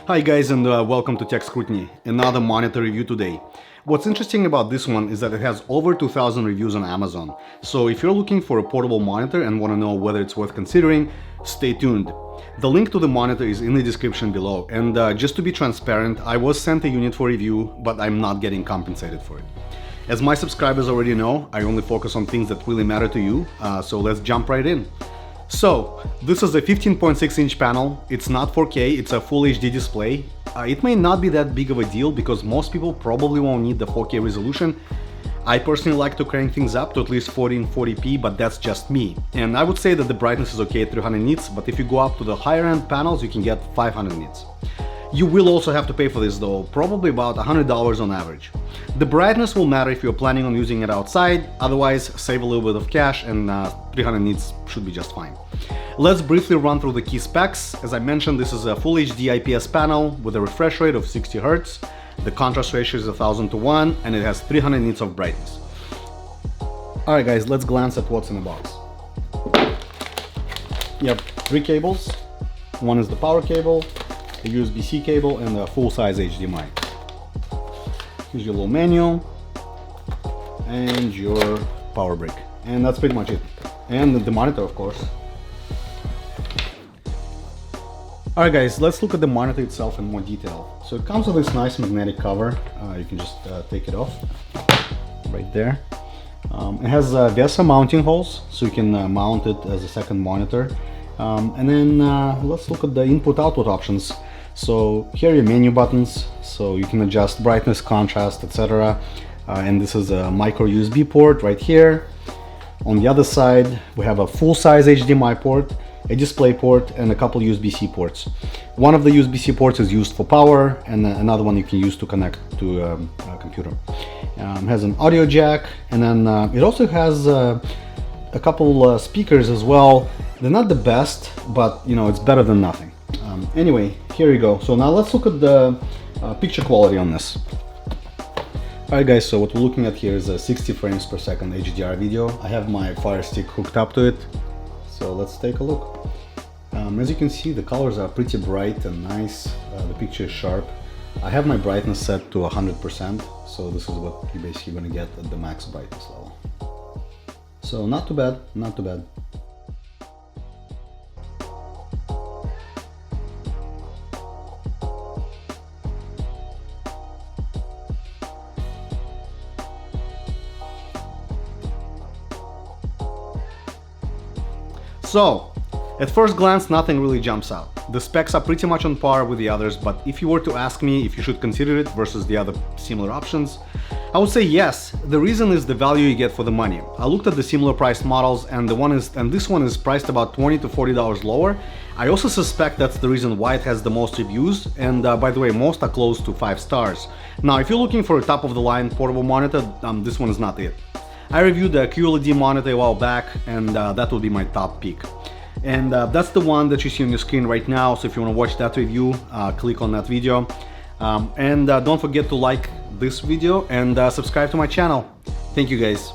Hi guys, and welcome to Tech Scrutiny, another monitor review today. What's interesting about this one is that it has over 2,000 reviews on Amazon. So if you're looking for a portable monitor and want to know whether it's worth considering, stay tuned. The link to the monitor is in the description below, and just to be transparent, I was sent a unit for review, but I'm not getting compensated for it. As my subscribers already know, I only focus on things that really matter to you, so let's jump right in. So, this is a 15.6-inch panel. It's not 4K, it's a full HD display. It may not be that big of a deal because most people probably won't need the 4K resolution. I personally like to crank things up to at least 1440p, but that's just me. And I would say that the brightness is okay at 300 nits, but if you go up to the higher end panels, you can get 500 nits. You will also have to pay for this though, probably about $100 on average. The brightness will matter if you're planning on using it outside, otherwise save a little bit of cash and 300 nits should be just fine. Let's briefly run through the key specs. As I mentioned, this is a full HD IPS panel with a refresh rate of 60 Hz. The contrast ratio is 1000 to 1 and it has 300 nits of brightness. Alright guys, let's glance at what's in the box. You have 3 cables. One is the power cable, a USB-C cable, and a full-size HDMI. Here's your little manual and your power brick, and that's pretty much it. And the monitor, of course. Alright guys, let's look at the monitor itself in more detail. So it comes with this nice magnetic cover. You can just take it off right there. It has VESA mounting holes, so you can mount it as a second monitor. And then let's look at the input-output options. So here are your menu buttons, so you can adjust brightness, contrast, etc. And this is a micro USB port right here. On the other side, we have a full-size HDMI port, a display port, and a couple USB-C ports. One of the USB-C ports is used for power, and another one you can use to connect to a computer. It has an audio jack, and then it also has a couple speakers as well. They're not the best, but you know, it's better than nothing. Anyway, here you go. So now let's look at the picture quality on this. Alright guys, so what we're looking at here is a 60 frames per second HDR video. I have my Fire Stick hooked up to it, so let's take a look. As you can see, the colors are pretty bright and nice. The picture is sharp. I have my brightness set to 100%, so this is what you're basically going to get at the max brightness level. So not too bad, not too bad. So, at first glance, nothing really jumps out. The specs are pretty much on par with the others, but if you were to ask me if you should consider it versus the other similar options, I would say yes. The reason is the value you get for the money. I looked at the similar priced models, and this one is priced about $20 to $40 lower. I also suspect that's the reason why it has the most reviews, and by the way, most are close to 5 stars. Now, if you're looking for a top-of-the-line portable monitor, this one is not it. I reviewed the QLED monitor a while back, and that would be my top pick. And that's the one that you see on your screen right now, so if you want to watch that review, click on that video. And don't forget to like this video and subscribe to my channel. Thank you guys.